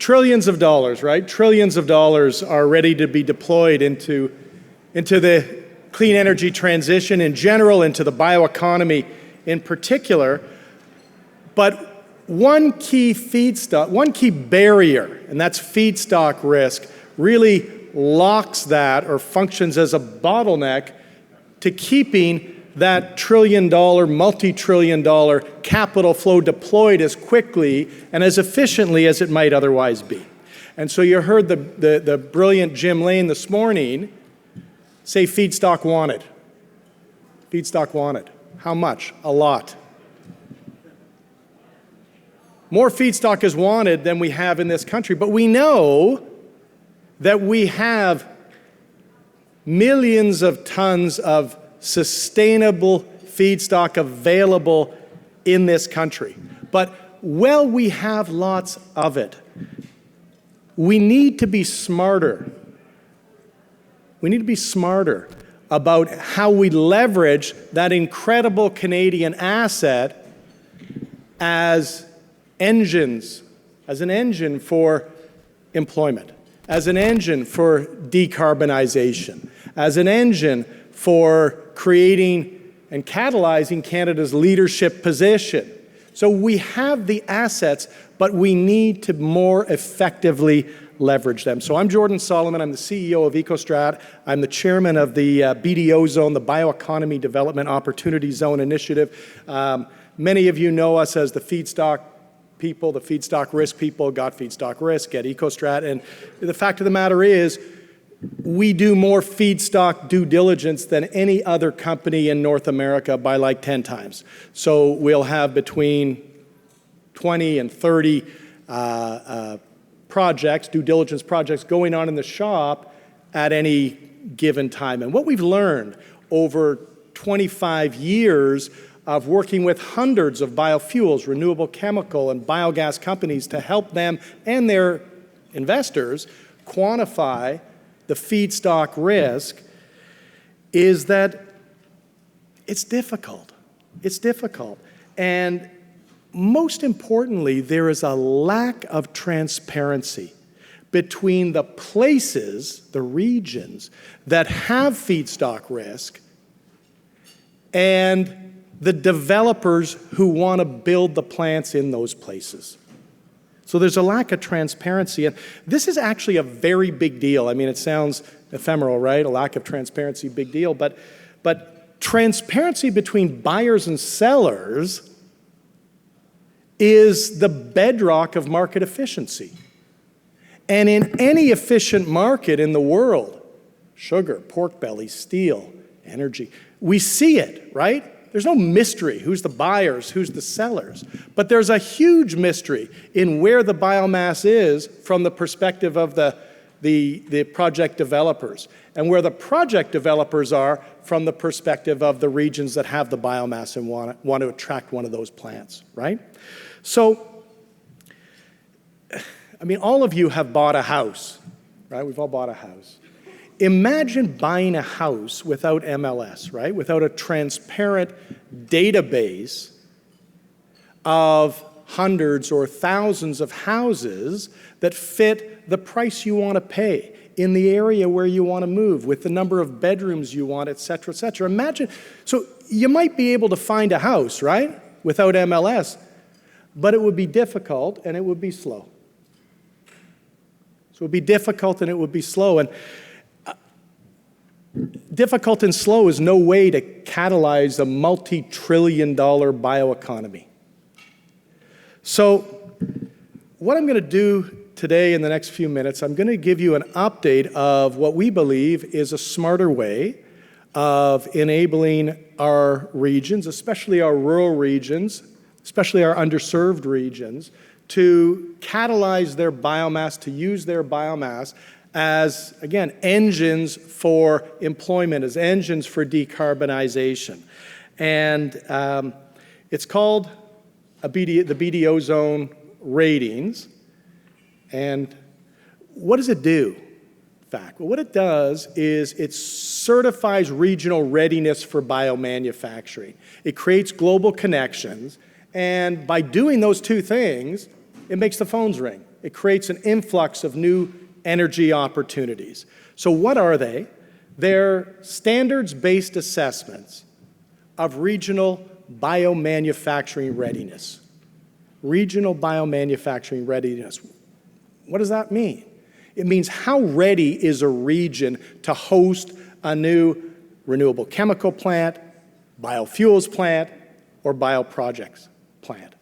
trillions of dollars, right? Trillions of dollars are ready to be deployed into the clean energy transition in general, into the bioeconomy in particular. But one key barrier, and that's feedstock risk, really locks that or functions as a bottleneck to keeping that trillion-dollar, multi-trillion-dollar capital flow deployed as quickly and as efficiently as it might otherwise be. And so you heard the brilliant Jim Lane this morning say feedstock wanted. Feedstock wanted. How much? A lot. More feedstock is wanted than we have in this country, but we know that we have millions of tons of sustainable feedstock available in this country. But while we have lots of it, we need to be smarter. We need to be smarter about how we leverage that incredible Canadian asset as engines, as an engine for employment, as an engine for decarbonization, as an engine for creating and catalyzing Canada's leadership position. So we have the assets, but we need to more effectively leverage them. So I'm Jordan Solomon. I'm the CEO of Ecostrat. I'm the chairman of the BDO Zone, the Bioeconomy Development Opportunity Zone Initiative. Many of you know us as the feedstock people, the feedstock risk people, got feedstock risk, get Ecostrat. And the fact of the matter is, we do more feedstock due diligence than any other company in North America by like 10 times. So we'll have between 20 and 30 projects, due diligence projects, going on in the shop at any given time. And what we've learned over 25 years of working with hundreds of biofuels, renewable chemical, and biogas companies to help them and their investors quantify the feedstock risk is that it's difficult. It's difficult. And most importantly, there is a lack of transparency between the places, the regions, that have feedstock risk and the developers who want to build the plants in those places. So there's a lack of transparency, and this is actually a very big deal. I mean, it sounds ephemeral, right? A lack of transparency, big deal, but transparency between buyers and sellers is the bedrock of market efficiency. And in any efficient market in the world, sugar, pork belly, steel, energy, we see it, right? There's no mystery who's the buyers, who's the sellers. But there's a huge mystery in where the biomass is from the perspective of the project developers, and where the project developers are from the perspective of the regions that have the biomass and want to attract one of those plants, right? So, I mean, all of you have bought a house, right? We've all bought a house. Imagine buying a house without MLS, right? Without a transparent database of hundreds or thousands of houses that fit the price you want to pay in the area where you want to move, with the number of bedrooms you want, et cetera, et cetera. Imagine, so you might be able to find a house, right? Without MLS, but it would be difficult and it would be slow. So it would be difficult and it would be slow. And difficult and slow is no way to catalyze a multi-trillion-dollar bioeconomy. So what I'm going to do today in the next few minutes, I'm going to give you an update of what we believe is a smarter way of enabling our regions, especially our rural regions, especially our underserved regions, to catalyze their biomass, to use their biomass as, again, engines for employment, as engines for decarbonization. And it's called the BDO Zone ratings. And what does it do, in fact? Well, what it does is it certifies regional readiness for biomanufacturing. It creates global connections, and by doing those two things, it makes the phones ring. It creates an influx of new energy opportunities. So what are they? They're standards-based assessments of regional biomanufacturing readiness. Regional biomanufacturing readiness. What does that mean? It means how ready is a region to host a new renewable chemical plant, biofuels plant, or bioprojects plant.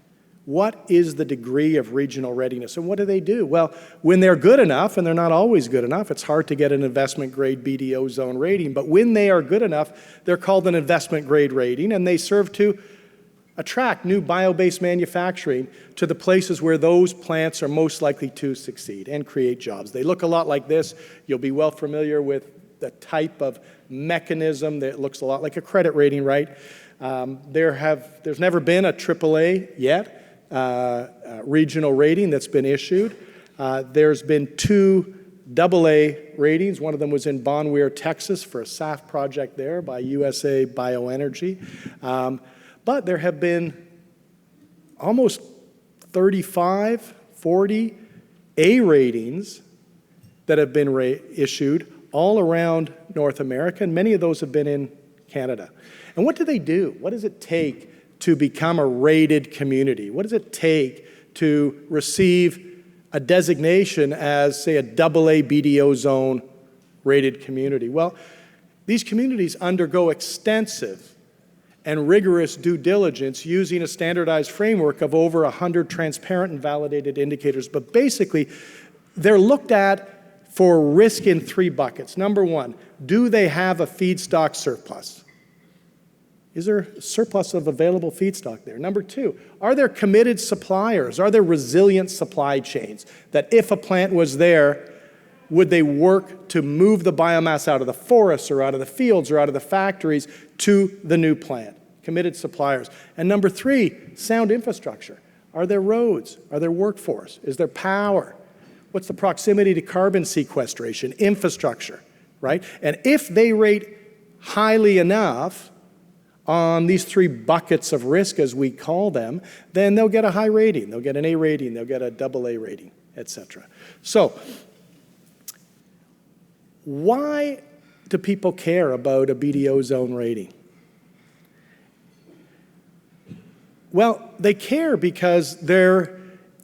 What is the degree of regional readiness, and what do? Well, when they're good enough, and they're not always good enough, it's hard to get an investment-grade BDO zone rating, but when they are good enough, they're called an investment-grade rating, and they serve to attract new bio-based manufacturing to the places where those plants are most likely to succeed and create jobs. They look a lot like this. You'll be well familiar with the type of mechanism that looks a lot like a credit rating, right? There's never been a AAA yet. Regional rating that's been issued. There's been 2 AA ratings. One of them was in Bonware, Texas for a SAF project there by USA Bioenergy. But there have been almost 35, 40 A ratings that have been issued all around North America, and many of those have been in Canada. And what do? What does it take to become a rated community? What does it take to receive a designation as, say, a AA BDO zone rated community? Well, these communities undergo extensive and rigorous due diligence using a standardized framework of over 100 transparent and validated indicators. But basically, they're looked at for risk in 3 buckets. Number 1, do they have a feedstock surplus? Is there a surplus of available feedstock there? Number 2, are there committed suppliers? Are there resilient supply chains that if a plant was there, would they work to move the biomass out of the forests or out of the fields or out of the factories to the new plant? Committed suppliers. And number 3, sound infrastructure. Are there roads? Are there workforce? Is there power? What's the proximity to carbon sequestration? Infrastructure, right? And if they rate highly enough on these 3 buckets of risk, as we call them, then they'll get a high rating. They'll get an A rating, they'll get a AA rating, etc. So, why do people care about a BDO zone rating? Well, they care because their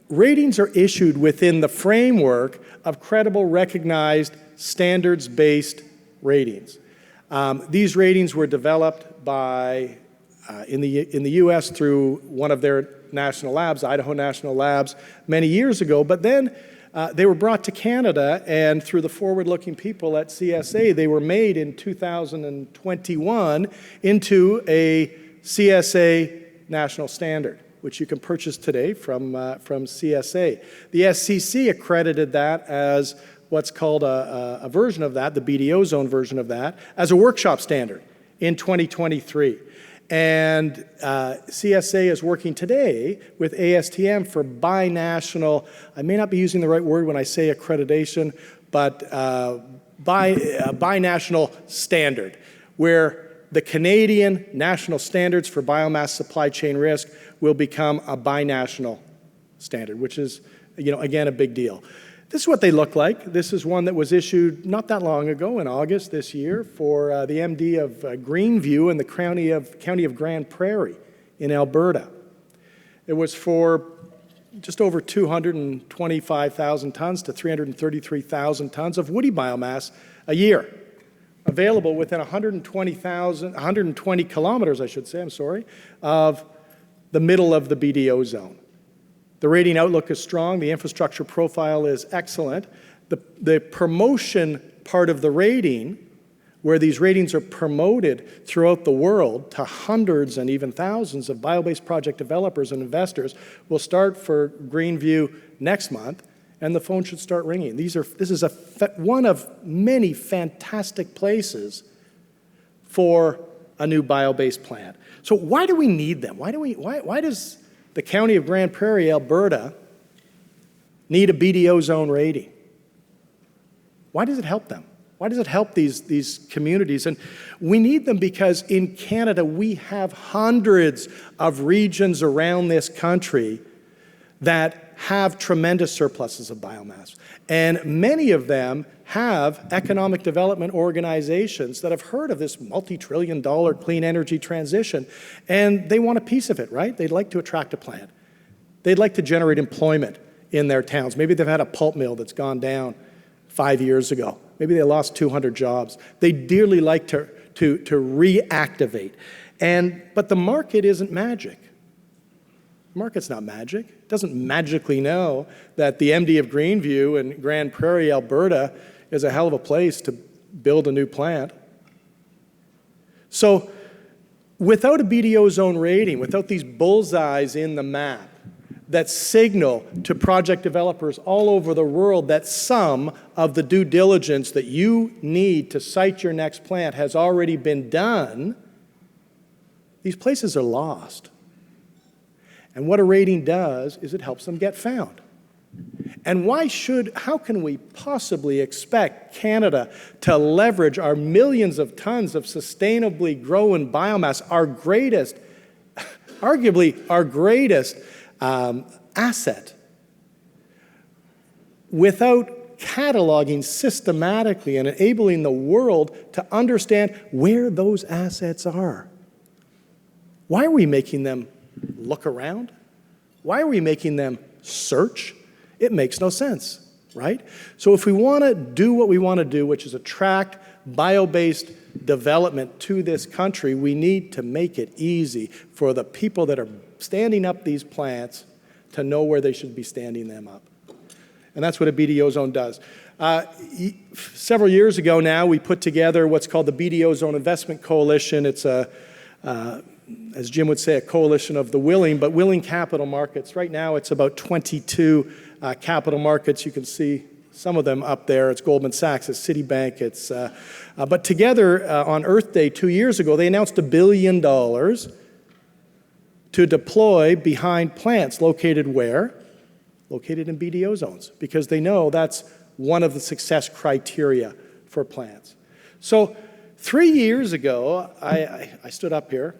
ratings are issued within the framework of credible, recognized, standards-based ratings. These ratings were developed by, in the U.S. through one of their national labs, Idaho National Labs, many years ago, but then they were brought to Canada, and through the forward-looking people at CSA, they were made in 2021 into a CSA national standard, which you can purchase today from CSA. The SCC accredited that as what's called a version of that, the BDO zone version of that, as a workshop standard in 2023. And CSA is working today with ASTM for binational, I may not be using the right word when I say accreditation, but binational standard, where the Canadian national standards for biomass supply chain risk will become a binational standard, which is, again, a big deal. This is what they look like. This is one that was issued not that long ago, in August this year, for the MD of Greenview in the county of Grand Prairie in Alberta. It was for just over 225,000 tons to 333,000 tons of woody biomass a year, available within 120 kilometers, of the middle of the BDO zone. The rating outlook is strong. The infrastructure profile is excellent. The promotion part of the rating, where these ratings are promoted throughout the world to hundreds and even thousands of bio-based project developers and investors, will start for Greenview next month, and the phone should start ringing. This is one of many fantastic places for a new bio-based plant. So why do we need them? Why does the county of Grand Prairie, Alberta, need a BDO zone rating? Why does it help them? Why does it help these communities? And we need them because in Canada, we have hundreds of regions around this country that have tremendous surpluses of biomass. And many of them have economic development organizations that have heard of this multi-trillion-dollar clean energy transition, and they want a piece of it, right? They'd like to attract a plant. They'd like to generate employment in their towns. Maybe they've had a pulp mill that's gone down 5 years ago. Maybe they lost 200 jobs. They dearly like to reactivate. But the market isn't magic. The market's not magic. It doesn't magically know that the MD of Greenview in Grand Prairie, Alberta, is a hell of a place to build a new plant. So without a BDO zone rating, without these bullseyes in the map that signal to project developers all over the world that some of the due diligence that you need to site your next plant has already been done, these places are lost. And what a rating does is it helps them get found. And how can we possibly expect Canada to leverage our millions of tons of sustainably grown biomass, arguably our greatest asset, without cataloging systematically and enabling the world to understand where those assets are? Why are we making them look around? Why are we making them search? It makes no sense, right? So if we want to do what we want to do, which is attract bio-based development to this country, we need to make it easy for the people that are standing up these plants to know where they should be standing them up. And that's what a BDO zone does. Several years ago now, we put together what's called the BDO Zone Investment Coalition. It's as Jim would say, a coalition of the willing, but willing capital markets. Right now, it's about 22 capital markets. You can see some of them up there. It's Goldman Sachs, it's Citibank. But together on Earth Day 2 years ago, they announced $1 billion to deploy behind plants located where? Located in BDO zones, because they know that's one of the success criteria for plants. So 3 years ago, I stood up here,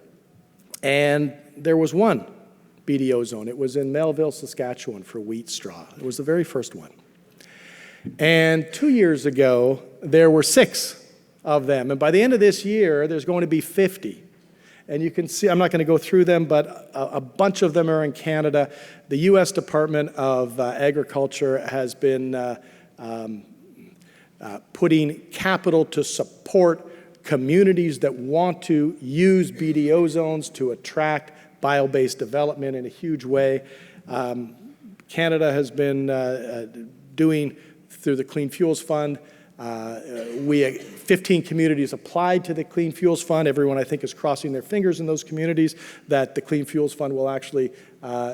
and there was one BDO zone. It was in Melville, Saskatchewan for wheat straw. It was the very first one. And 2 years ago, there were 6 of them. And by the end of this year, there's going to be 50. And you can see, I'm not going to go through them, but a bunch of them are in Canada. The U.S. Department of Agriculture has been putting capital to support communities that want to use BDO zones to attract bio-based development in a huge way. Canada has been doing, through the Clean Fuels Fund, 15 communities applied to the Clean Fuels Fund. Everyone, I think, is crossing their fingers in those communities that the Clean Fuels Fund will actually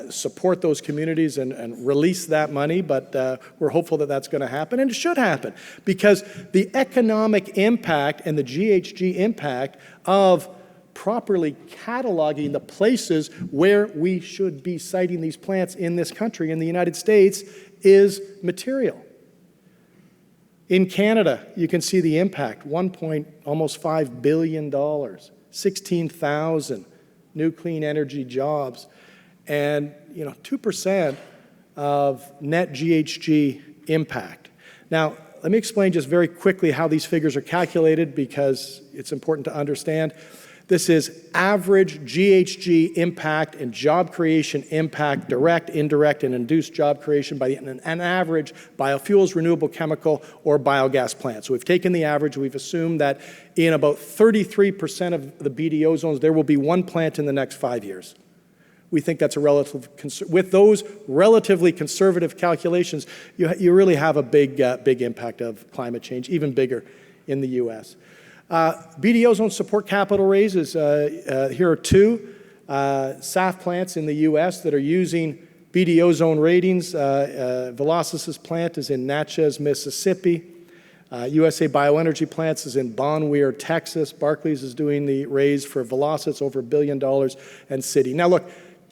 support those communities and release that money, but we're hopeful that that's going to happen, and it should happen, because the economic impact and the GHG impact of properly cataloging the places where we should be siting these plants in this country, in the United States, is material. In Canada, you can see the impact, almost $5 billion, 16,000 new clean energy jobs, and 2% of net GHG impact. Now, let me explain just very quickly how these figures are calculated, because it's important to understand. This is average GHG impact and job creation impact, direct, indirect, and induced job creation by an average biofuels, renewable chemical, or biogas plant. So we've taken the average. We've assumed that in about 33% of the BDO zones, there will be one plant in the next 5 years. We think that's with those relatively conservative calculations, you really have a big impact of climate change, even bigger in the U.S. BDO zones support capital raises. Here are 2 SAF plants in the U.S. that are using BDO zone ratings. Velocys's plant is in Natchez, Mississippi. USA Bioenergy Plants is in Bon Weir, Texas. Barclays is doing the raise for Velocys, over $1 billion, and Citi. Now look,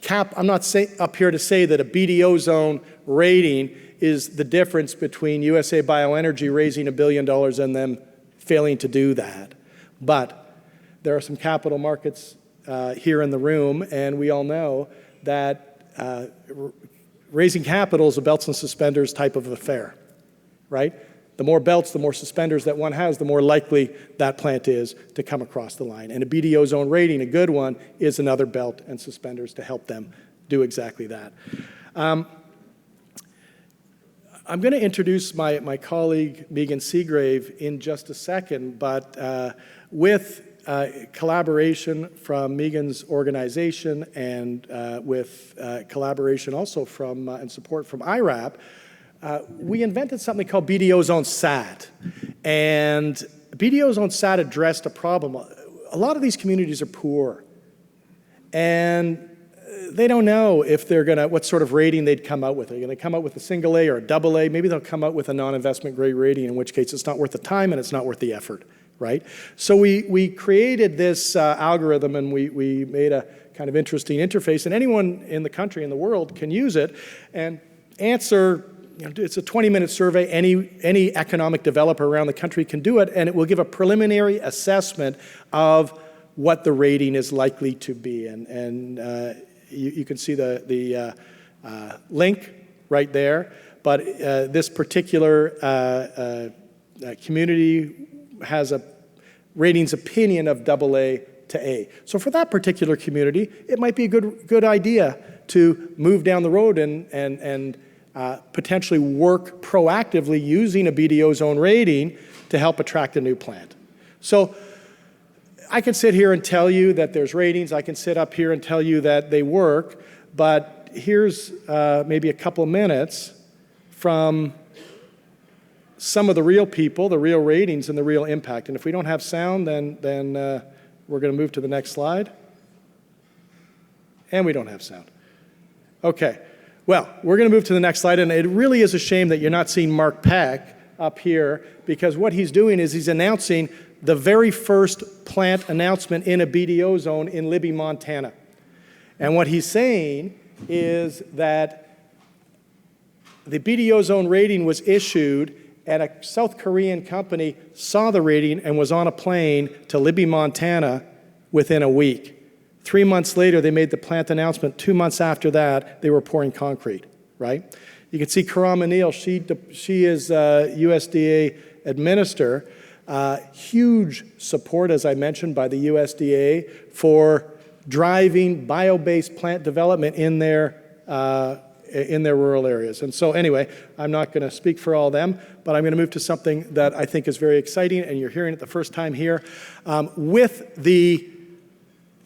I'm not up here to say that a BDO zone rating is the difference between USA Bioenergy raising $1 billion and them failing to do that. But there are some capital markets here in the room, and we all know that raising capital is a belts and suspenders type of affair, right? The more belts, the more suspenders that one has, the more likely that plant is to come across the line. And a BDO zone rating, a good one, is another belt and suspenders to help them do exactly that. I'm going to introduce my colleague, Meaghan Seagrave, in just a second, but with collaboration from Meaghan's organization and with collaboration also from and support from IRAP, we invented something called BDO Zone SAT. And BDO Zone SAT addressed a problem. A lot of these communities are poor. And they don't know if they're going to, what sort of rating they'd come out with. Are they going to come out with a single A or a double A? Maybe they'll come out with a non-investment grade rating, in which case it's not worth the time and it's not worth the effort, right? So we created this algorithm, and we made a kind of interesting interface, and anyone in the country, in the world, can use it and answer. It's a 20-minute survey. Any economic developer around the country can do it, and it will give a preliminary assessment of what the rating is likely to be. And you can see the link right there. But this particular community has a ratings opinion of AA to A. So for that particular community, it might be a good idea to move down the road and potentially work proactively using a BDO zone rating to help attract a new plant. So I can sit here and tell you that there's ratings. I can sit up here and tell you that they work. But here's maybe a couple minutes from some of the real people, the real ratings, and the real impact. And if we don't have sound, then we're going to move to the next slide. And we don't have sound. Okay. Well, we're going to move to the next slide, and it really is a shame that you're not seeing Mark Peck up here, because what he's doing is he's announcing the very first plant announcement in a BDO zone in Libby, Montana. And what he's saying is that the BDO zone rating was issued, and a South Korean company saw the rating and was on a plane to Libby, Montana within a week. 3 months later, they made the plant announcement. 2 months after that, they were pouring concrete, right? You can see Karam Anil, she is USDA administrator. Huge support, as I mentioned, by the USDA for driving bio-based plant development in their rural areas. And so anyway, I'm not going to speak for all of them, but I'm going to move to something that I think is very exciting, and you're hearing it the first time here. With the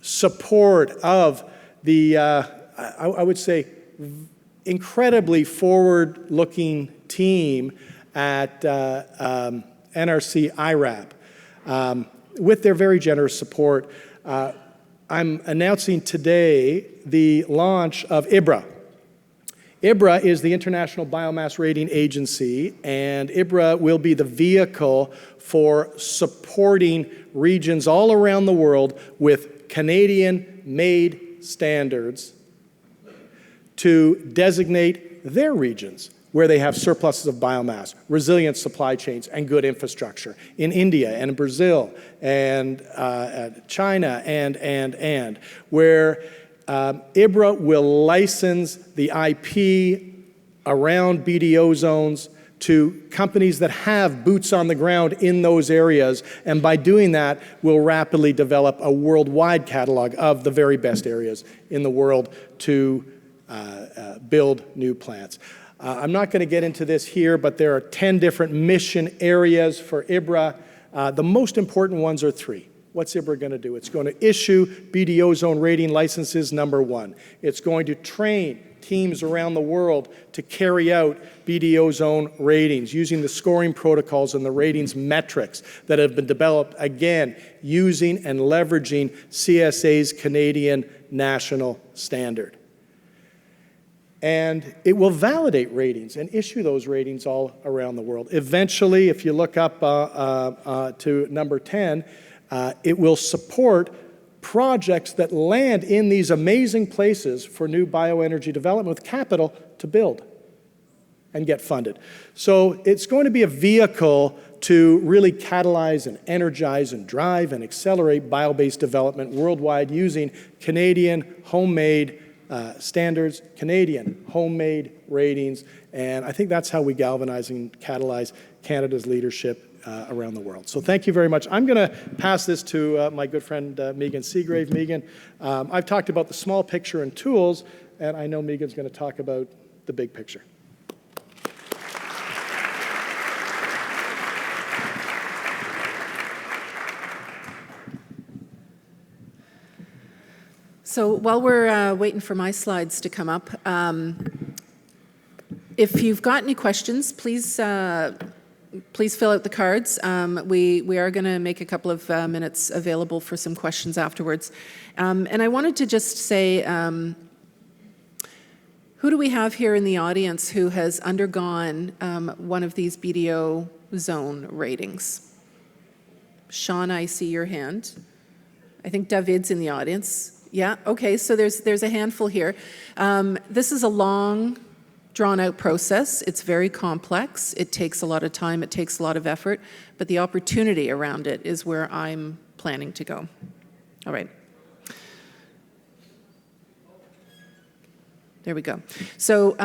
support of the, I would say, incredibly forward-looking team at NRC IRAP, with their very generous support, I'm announcing today the launch of IBRA. IBRA is the International Biomass Rating Agency, and IBRA will be the vehicle for supporting regions all around the world with Canadian-made standards to designate their regions where they have surpluses of biomass, resilient supply chains, and good infrastructure. In India and Brazil and China and where IBRA will license the IP around BDO zones to companies that have boots on the ground in those areas, and by doing that, we'll rapidly develop a worldwide catalog of the very best areas in the world to build new plants. I'm not going to get into this here, but there are 10 different mission areas for IBRA. The most important ones are 3. What's IBRA going to do? It's going to issue BDO zone rating licenses, number 1. It's going to train teams around the world to carry out BDO zone ratings using the scoring protocols and the ratings metrics that have been developed, again, using and leveraging CSA's Canadian national standard. And it will validate ratings and issue those ratings all around the world. Eventually, if you look up to number 10, it will support projects that land in these amazing places for new bioenergy development with capital to build and get funded. So it's going to be a vehicle to really catalyze and energize and drive and accelerate bio-based development worldwide using Canadian homemade standards, Canadian homemade ratings, and I think that's how we galvanize and catalyze Canada's leadership around the world. So thank you very much. I'm going to pass this to my good friend Meaghan Seagrave. Meaghan, I've talked about the small picture and tools, and I know Meaghan's going to talk about the big picture. So while we're waiting for my slides to come up, if you've got any questions, please fill out the cards. We are going to make a couple of minutes available for some questions afterwards. And I wanted to just say, who do we have here in the audience who has undergone one of these BDO zone ratings? Sean, I see your hand. I think David's in the audience. Yeah, okay, so there's a handful here. This is a long, drawn-out process. It's very complex. It takes a lot of time. It takes a lot of effort. But the opportunity around it is where I'm planning to go. All right. There we go. So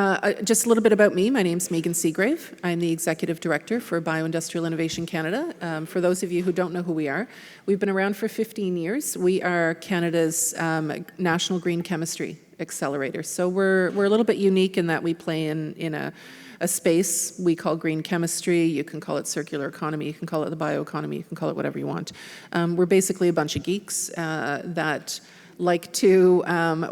just a little bit about me. My name's Meaghan Seagrave. I'm the Executive Director for Bioindustrial Innovation Canada. For those of you who don't know who we are, we've been around for 15 years. We are Canada's National Green Chemistry Accelerator. So we're a little bit unique in that we play in a space we call green chemistry. You can call it circular economy. You can call it the bioeconomy. You can call it whatever you want. We're basically a bunch of geeks that like to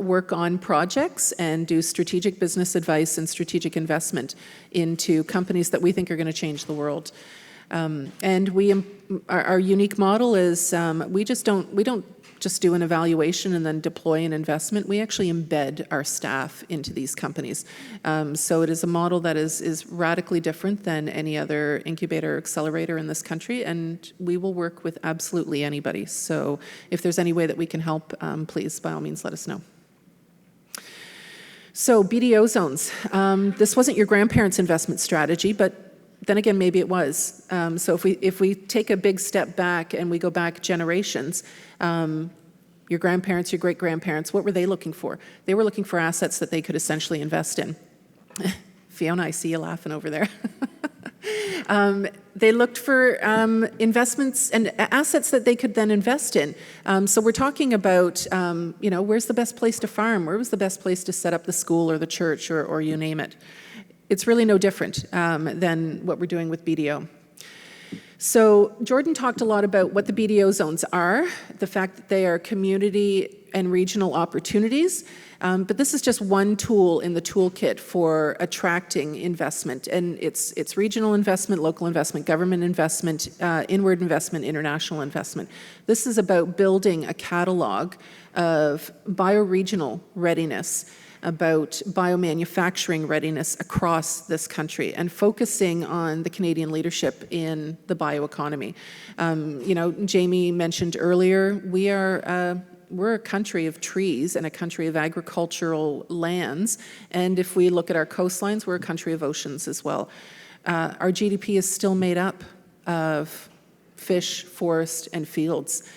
work on projects and do strategic business advice and strategic investment into companies that we think are going to change the world. And our unique model is we don't just do an evaluation and then deploy an investment. We actually embed our staff into these companies. So it is a model that is radically different than any other incubator or accelerator in this country, and we will work with absolutely anybody. So if there's any way that we can help, please, by all means, let us know. So BDO zones. This wasn't your grandparents' investment strategy, but then again, maybe it was. So if we take a big step back and we go back generations, your grandparents, your great-grandparents, what were they looking for? They were looking for assets that they could essentially invest in. Fiona, I see you laughing over there. They looked for investments and assets that they could then invest in. So we're talking about, where's the best place to farm? Where was the best place to set up the school or the church or you name it? It's really no different than what we're doing with BDO. So Jordan talked a lot about what the BDO zones are, the fact that they are community and regional opportunities, but this is just one tool in the toolkit for attracting investment, and it's regional investment, local investment, government investment, inward investment, international investment. This is about building a catalog of bioregional readiness, about biomanufacturing readiness across this country and focusing on the Canadian leadership in the bioeconomy. Jamie mentioned earlier, we're a country of trees and a country of agricultural lands, and if we look at our coastlines, we're a country of oceans as well. Our GDP is still made up of fish, forest, and fields.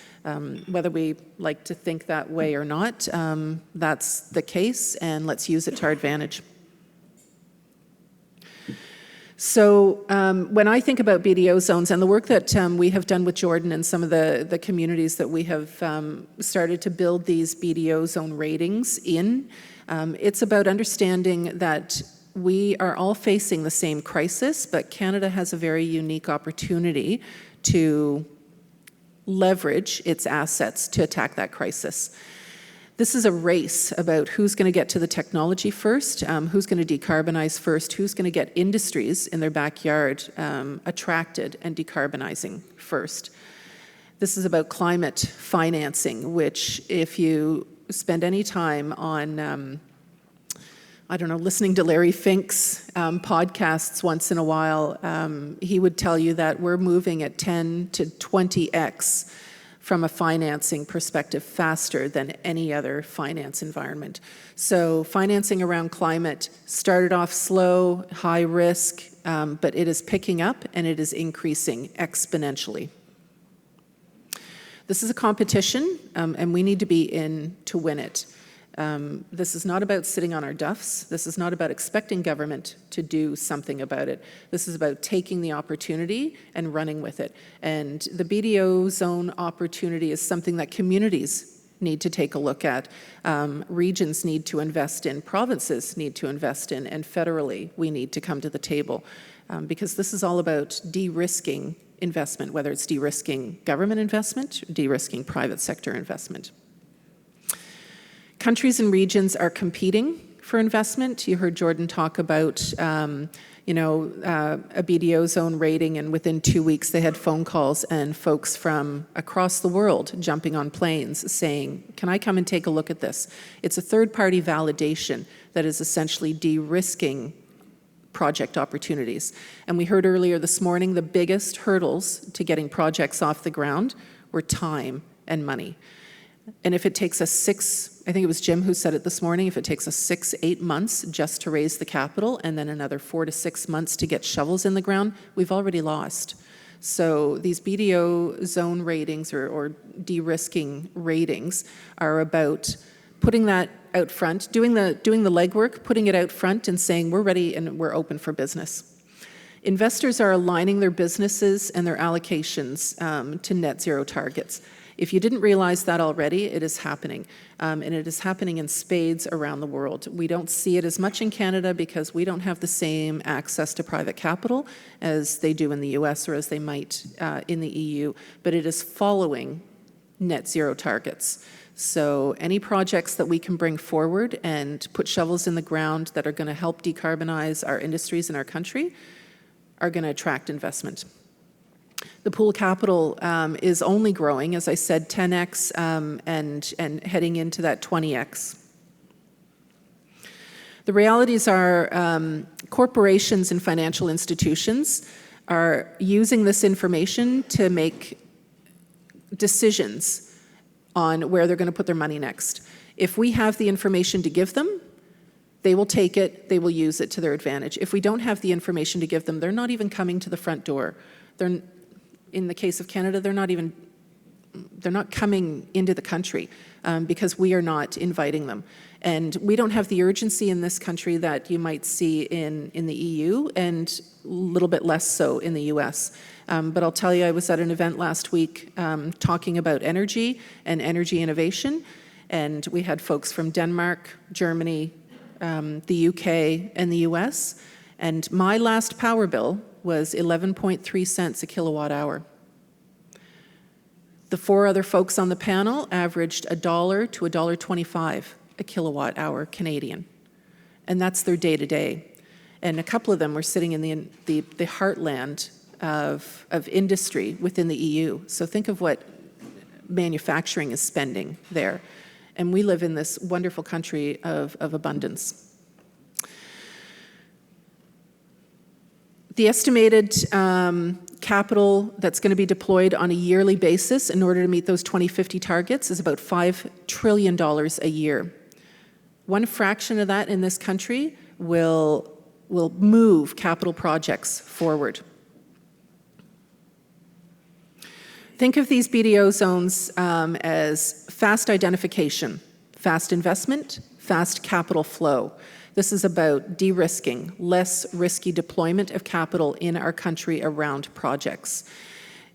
Whether we like to think that way or not, that's the case, and let's use it to our advantage. So when I think about BDO zones and the work that we have done with Jordan and some of the communities that we have started to build these BDO zone ratings in, it's about understanding that we are all facing the same crisis, but Canada has a very unique opportunity to leverage its assets to attack that crisis. This is a race about who's going to get to the technology first, who's going to decarbonize first, who's going to get industries in their backyard attracted and decarbonizing first. This is about climate financing, which if you spend any time on listening to Larry Fink's podcasts once in a while, he would tell you that we're moving at 10 to 20x from a financing perspective faster than any other finance environment. So financing around climate started off slow, high risk, but it is picking up and it is increasing exponentially. This is a competition, and we need to be in to win it. This is not about sitting on our duffs. This is not about expecting government to do something about it. This is about taking the opportunity and running with it. And the BDO zone opportunity is something that communities need to take a look at. Regions need to invest in, provinces need to invest in, and federally we need to come to the table because this is all about de-risking investment, whether it's de-risking government investment, de-risking private sector investment. Countries and regions are competing for investment. You heard Jordan talk about a BDO zone rating, and within 2 weeks they had phone calls and folks from across the world jumping on planes saying, can I come and take a look at this? It's a third-party validation that is essentially de-risking project opportunities. And we heard earlier this morning the biggest hurdles to getting projects off the ground were time and money. And if it takes us I think it was Jim who said it this morning, if it takes us 6-8 months just to raise the capital and then another 4 to 6 months to get shovels in the ground, we've already lost. So these BDO zone ratings or de-risking ratings are about putting that out front, doing the legwork, putting it out front and saying we're ready and we're open for business. Investors are aligning their businesses and their allocations to net zero targets. If you didn't realize that already, it is happening. And it is happening in spades around the world. We don't see it as much in Canada because we don't have the same access to private capital as they do in the US or as they might in the EU, but it is following net zero targets. So any projects that we can bring forward and put shovels in the ground that are going to help decarbonize our industries in our country are going to attract investment. The pool of capital is only growing, as I said, 10x and heading into that 20x. The realities are corporations and financial institutions are using this information to make decisions on where they're going to put their money next. If we have the information to give them, they will take it, they will use it to their advantage. If we don't have the information to give them, they're not even coming to the front door. In the case of Canada, they're not coming into the country because we are not inviting them. And we don't have the urgency in this country that you might see in the EU and a little bit less so in the US. But I'll tell you, I was at an event last week talking about energy and energy innovation, and we had folks from Denmark, Germany, the UK, and the US, and my last power bill was 11.3 cents a kilowatt hour. The 4 other folks on the panel averaged $1 to $1.25 a kilowatt hour Canadian. And that's their day-to-day. And a couple of them were sitting in the heartland of industry within the EU. So think of what manufacturing is spending there. And we live in this wonderful country of abundance. The estimated capital that's going to be deployed on a yearly basis in order to meet those 2050 targets is about $5 trillion a year. One fraction of that in this country will move capital projects forward. Think of these BDO zones as fast identification, fast investment, fast capital flow. This is about de-risking, less risky deployment of capital in our country around projects.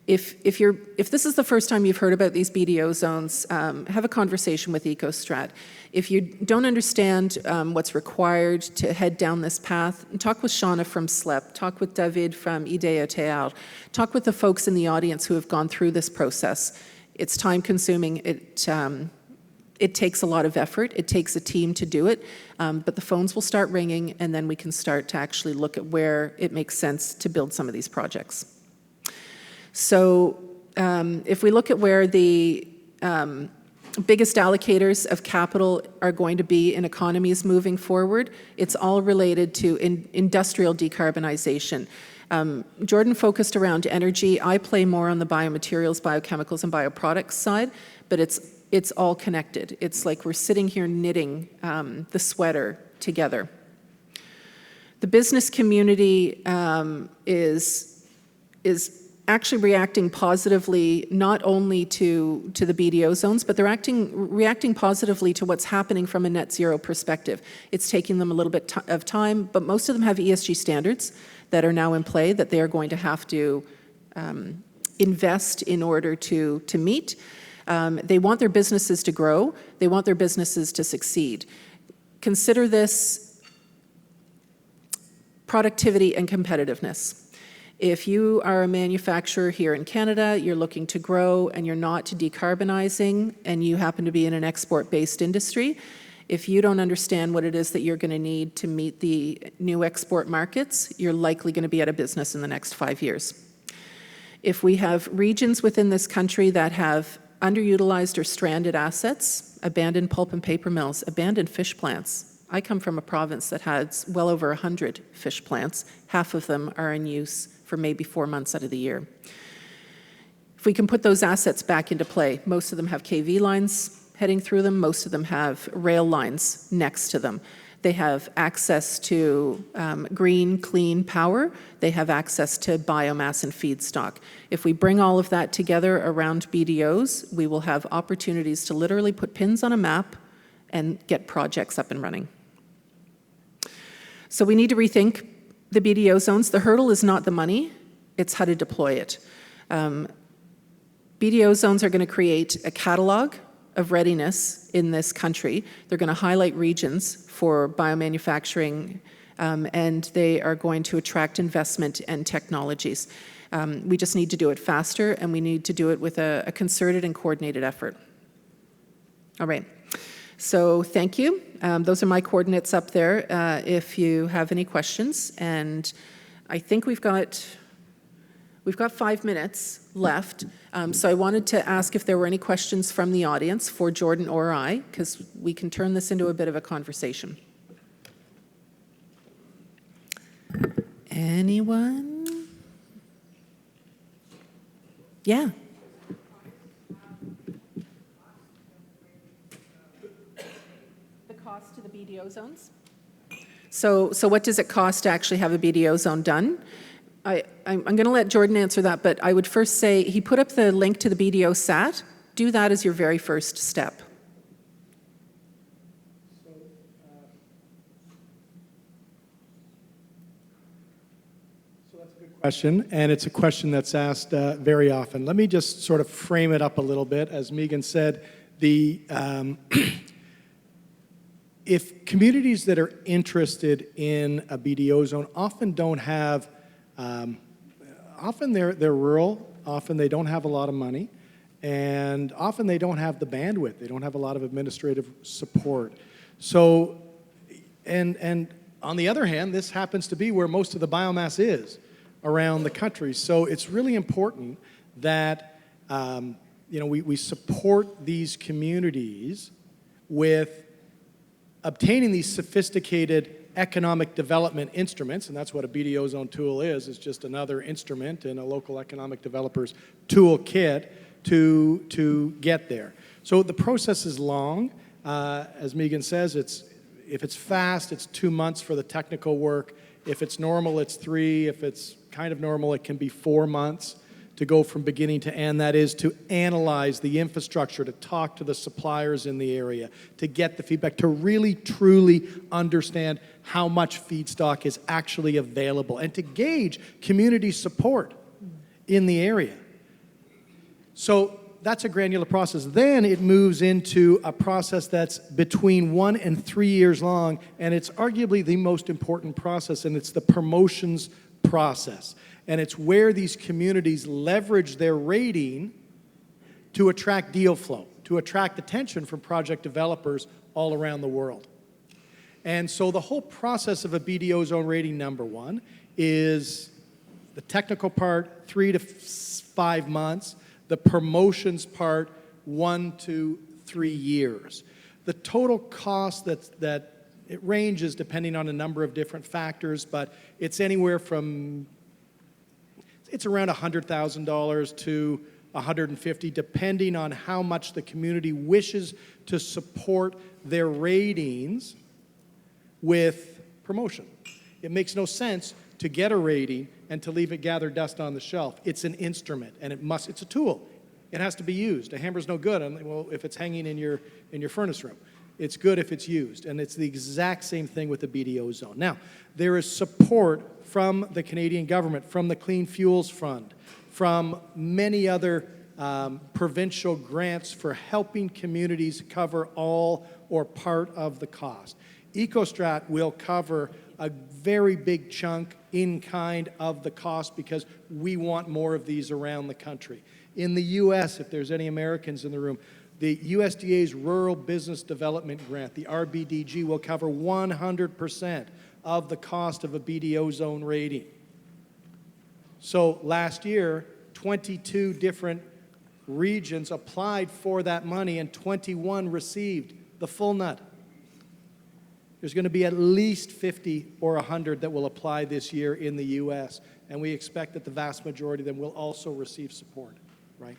If this is the first time you've heard about these BDO zones, have a conversation with Ecostrat. If you don't understand what's required to head down this path, talk with Shauna from SLEP, talk with David from Idea Teal, talk with the folks in the audience who have gone through this process. It's time consuming. It takes a lot of effort. It takes a team to do it, but the phones will start ringing, and then we can start to actually look at where it makes sense to build some of these projects. So if we look at where the biggest allocators of capital are going to be in economies moving forward, it's all related to industrial decarbonization. Jordan focused around energy. I play more on the biomaterials, biochemicals, and bioproducts side, but it's all connected. It's like we're sitting here knitting the sweater together. The business community is actually reacting positively not only to the BDO zones, but they're reacting positively to what's happening from a net zero perspective. It's taking them a little bit of time, but most of them have ESG standards that are now in play that they are going to have to invest in order to meet. They want their businesses to grow. They want their businesses to succeed. Consider this productivity and competitiveness. If you are a manufacturer here in Canada, you're looking to grow and you're not decarbonizing, and you happen to be in an export-based industry, if you don't understand what it is that you're going to need to meet the new export markets, you're likely going to be out of business in the next 5 years. If we have regions within this country that have underutilized or stranded assets, abandoned pulp and paper mills, abandoned fish plants. I come from a province that has well over 100 fish plants. Half of them are in use for maybe 4 months out of the year. If we can put those assets back into play, most of them have KV lines heading through them, most of them have rail lines next to them. They have access to green, clean power. They have access to biomass and feedstock. If we bring all of that together around BDOs, we will have opportunities to literally put pins on a map and get projects up and running. So we need to rethink the BDO zones. The hurdle is not the money, it's how to deploy it. BDO zones are going to create a catalog of readiness in this country. They're going to highlight regions for biomanufacturing, and they are going to attract investment and technologies. We just need to do it faster, and we need to do it with a concerted and coordinated effort. All right. So thank you. Those are my coordinates up there if you have any questions. And I think we've got 5 minutes left. So I wanted to ask if there were any questions from the audience for Jordan or I, because we can turn this into a bit of a conversation. Anyone? Yeah. The cost to the BDO zones? So what does it cost to actually have a BDO zone done? I'm going to let Jordan answer that, but I would first say he put up the link to the BDO SAT. Do that as your very first step. So that's a good question, and it's a question that's asked very often. Let me just sort of frame it up a little bit. As Meaghan said, if communities that are interested in a BDO zone often don't have often they're rural, often they don't have a lot of money, and often they don't have the bandwidth. They don't have a lot of administrative support. So, and on the other hand, this happens to be where most of the biomass is around the country. So it's really important that we support these communities with obtaining these sophisticated economic development instruments, and that's what a BDO zone tool is. It's just another instrument in a local economic developer's toolkit to get there. So the process is long. As Meaghan says, if it's fast, it's 2 months for the technical work. If it's normal, it's 3. If it's kind of normal, it can be 4 months to go from beginning to end. That is to analyze the infrastructure, to talk to the suppliers in the area, to get the feedback, to really truly understand how much feedstock is actually available, and to gauge community support in the area. So that's a granular process. Then it moves into a process that's between 1 and 3 years long, and it's arguably the most important process, and it's the promotions process. And it's where these communities leverage their rating to attract deal flow, to attract attention from project developers all around the world. And so the whole process of a BDO zone rating, number one, is the technical part, 3 to 5 months, the promotions part, 1 to 3 years. The total cost that it ranges depending on a number of different factors, but it's anywhere from it's around $100,000 to $150,000, depending on how much the community wishes to support their ratings with promotion. It makes no sense to get a rating and to leave it gather dust on the shelf. It's an instrument, and it's a tool. It has to be used. A hammer's no good if it's hanging in your furnace room. It's good if it's used, and it's the exact same thing with the BDO zone. Now, there is support from the Canadian government, from the Clean Fuels Fund, from many other provincial grants for helping communities cover all or part of the cost. Ecostrat will cover a very big chunk in kind of the cost because we want more of these around the country. In the U.S., if there's any Americans in the room, the USDA's Rural Business Development Grant, the RBDG, will cover 100% of the cost of a BDO zone rating. So last year, 22 different regions applied for that money and 21 received the full nut. There's going to be at least 50 or 100 that will apply this year in the U.S., and we expect that the vast majority of them will also receive support, right?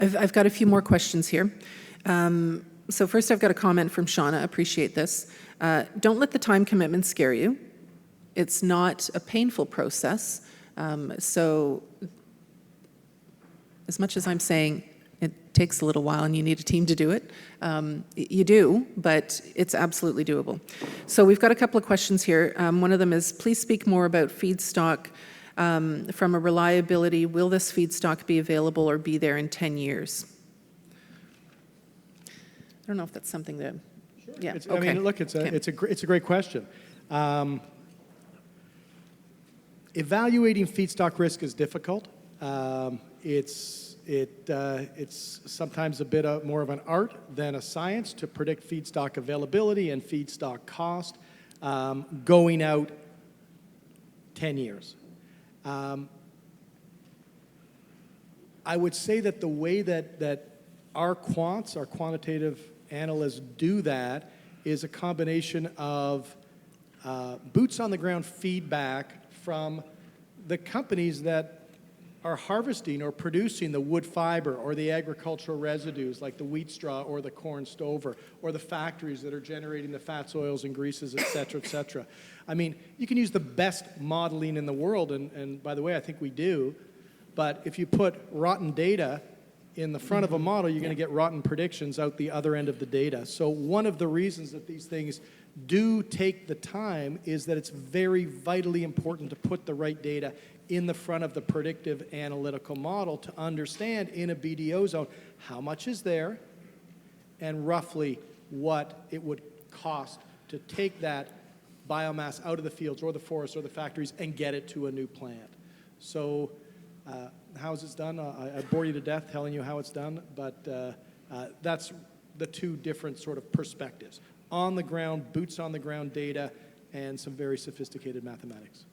I've got a few more questions here. So first I've got a comment from Shauna, appreciate this. Don't let the time commitment scare you. It's not a painful process. So as much as I'm saying it takes a little while and you need a team to do it, you do, but it's absolutely doable. So we've got a couple of questions here. One of them is, please speak more about feedstock from a reliability. Will this feedstock be available or be there in 10 years? I don't know if that's something that, sure. Yeah, okay. I mean, look, it's a great question. Evaluating feedstock risk is difficult. It's sometimes a bit more of an art than a science to predict feedstock availability and feedstock cost going out 10 years. I would say that the way that our quants, our quantitative analysts, do that is a combination of boots on the ground feedback from the companies that are harvesting or producing the wood fiber or the agricultural residues like the wheat straw or the corn stover, or the factories that are generating the fats, oils, and greases, et cetera, et cetera. I mean, you can use the best modeling in the world, and by the way, I think we do, but if you put rotten data in the front of a model, you're going to get rotten predictions out the other end of the data. So one of the reasons that these things do take the time is that it's very vitally important to put the right data in the front of the predictive analytical model to understand in a BDO zone how much is there and roughly what it would cost to take that biomass out of the fields or the forests or the factories and get it to a new plant. So how is this done? I bore you to death telling you how it's done, but that's the two different sort of perspectives. On the ground, boots on the ground data, and some very sophisticated mathematics.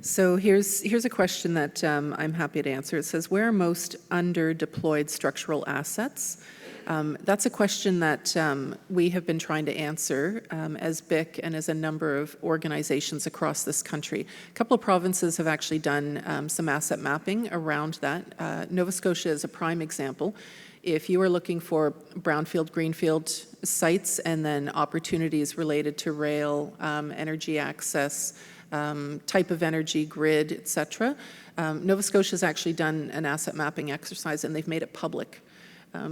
So here's a question that I'm happy to answer. It says, where are most under-deployed structural assets? That's a question that we have been trying to answer as BIC and as a number of organizations across this country. A couple of provinces have actually done some asset mapping around that. Nova Scotia is a prime example. If you are looking for brownfield, greenfield sites and then opportunities related to rail, energy access, type of energy, grid, et cetera, Nova Scotia has actually done an asset mapping exercise and they've made it public.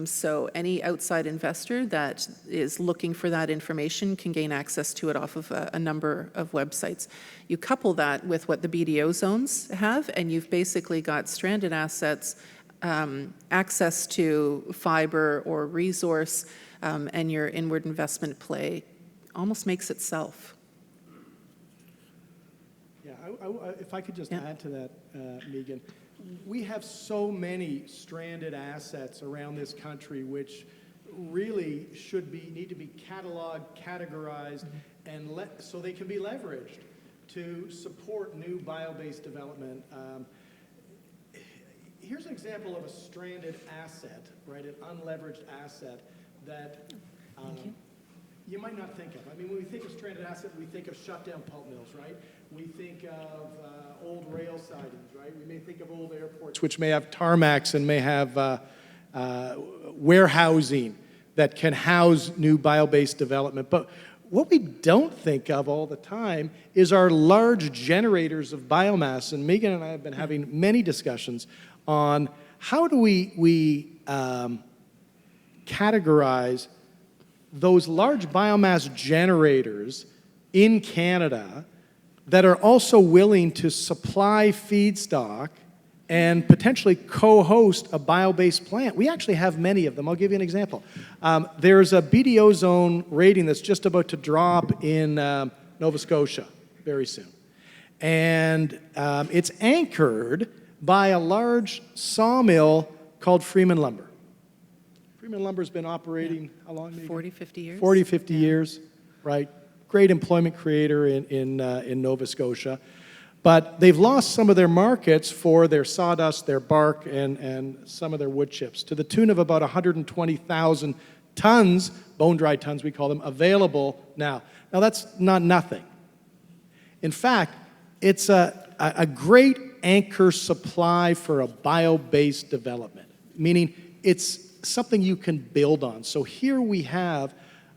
So any outside investor that is looking for that information can gain access to it off of a number of websites. You couple that with what the BDO zones have, and you've basically got stranded assets, access to fiber or resource, and your inward investment play almost makes itself. Yeah, if I could just add to that, Meaghan. We have so many stranded assets around this country which really need to be cataloged, categorized, and so they can be leveraged to support new bio-based development. Here's an example of a stranded asset, right? An unleveraged asset that you might not think of. I mean, when we think of stranded asset, we think of shut down pulp mills, right? We think of old rail sidings, right? We may think of old airports, which may have tarmacs and may have warehousing that can house new bio-based development. But what we don't think of all the time is our large generators of biomass. And Meaghan and I have been having many discussions on how do we categorize those large biomass generators in Canada that are also willing to supply feedstock and potentially co-host a bio-based plant. We actually have many of them. I'll give you an example. There's a BDO zone rating that's just about to drop in Nova Scotia very soon. And it's anchored by a large sawmill called Freeman Lumber. Freeman Lumber's been operating how long? 40, 50 years? 40, 50 years, right? Great employment creator in Nova Scotia. But they've lost some of their markets for their sawdust, their bark, and some of their wood chips to the tune of about 120,000 tons, bone-dry tons we call them, available now. Now that's not nothing. In fact, it's a great anchor supply for a bio-based development, meaning it's something you can build on. So here we have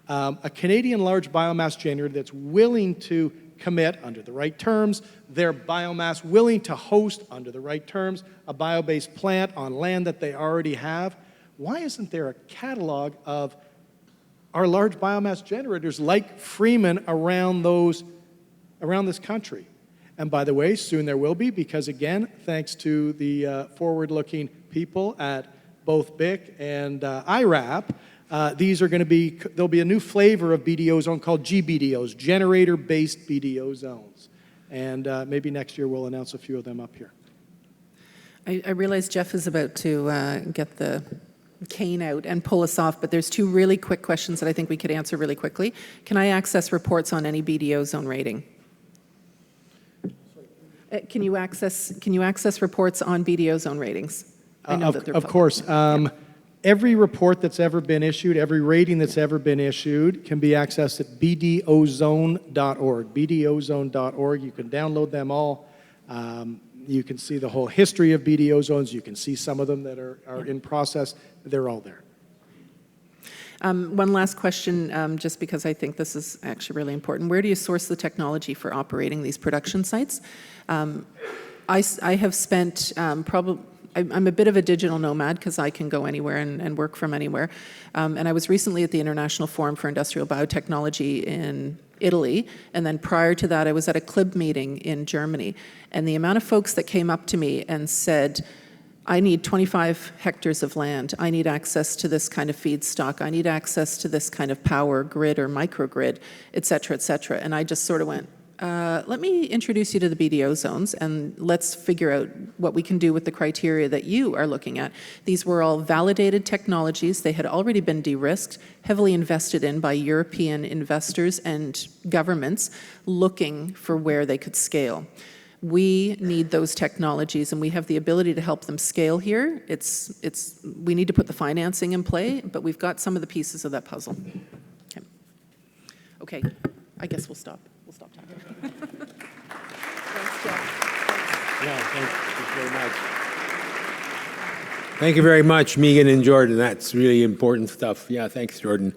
a Canadian large biomass generator that's willing to commit under the right terms, their biomass willing to host under the right terms, a bio-based plant on land that they already have. Why isn't there a catalog of our large biomass generators like Freeman around this country? And by the way, soon there will be, because again, thanks to the forward-looking people at both BIC and IRAP, these are going to be, there'll be a new flavor of BDO zone called GBDOs, generator-based BDO zones. And maybe next year we'll announce a few of them up here. I realize Jeff is about to get the cane out and pull us off, but there's two really quick questions that I think we could answer really quickly. Can I access reports on any BDO zone rating? Can you access reports on BDO zone ratings? I know that they're of course. Every report that's ever been issued, every rating that's ever been issued can be accessed at bdozone.org. bdozone.org. You can download them all. You can see the whole history of BDO zones. You can see some of them that are in process. They're all there. One last question, just because I think this is actually really important. Where do you source the technology for operating these production sites? I have spent I'm a bit of a digital nomad because I can go anywhere and work from anywhere. And I was recently at the International Forum for Industrial Biotechnology in Italy. And then prior to that, I was at a CLIB meeting in Germany. And the amount of folks that came up to me and said, I need 25 hectares of land. I need access to this kind of feedstock. I need access to this kind of power grid or microgrid, et cetera, et cetera. And I just sort of went, let me introduce you to the BDO zones and let's figure out what we can do with the criteria that you are looking at. These were all validated technologies. They had already been de-risked, heavily invested in by European investors and governments looking for where they could scale. We need those technologies and we have the ability to help them scale here. We need to put the financing in play, but we've got some of the pieces of that puzzle. Okay, I guess we'll stop. We'll stop talking. Thanks, Jeff. Yeah, thank you very much. Thank you very much, Meaghan and Jordan. That's really important stuff. Yeah, thanks, Jordan.